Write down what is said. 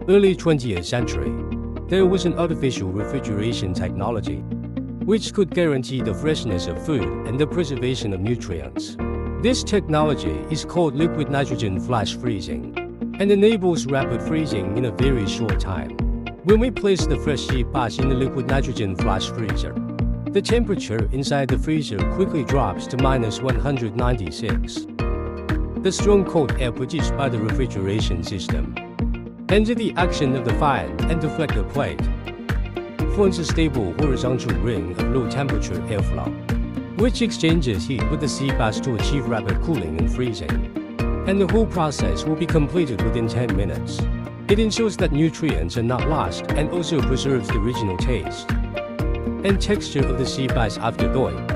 early 20th century, there was an artificial refrigeration technology, which could guarantee the freshness of food and the preservation of nutrients. This technology is called liquid nitrogen flash freezing and enables rapid freezing in a very short time. When we place the fresh sea bass in the liquid nitrogen flash freezer, the temperature inside the freezer quickly drops to -196. The strong cold air produced by the refrigeration system under the action of the fan and deflector plate forms a stable horizontal ring of low-temperature airflow, which exchanges heat with the sea bass to achieve rapid cooling and freezing. And the whole process will be completed within 10 minutes. It ensures that nutrients are not lost and also preserves the original taste and texture of the sea bass after thawing.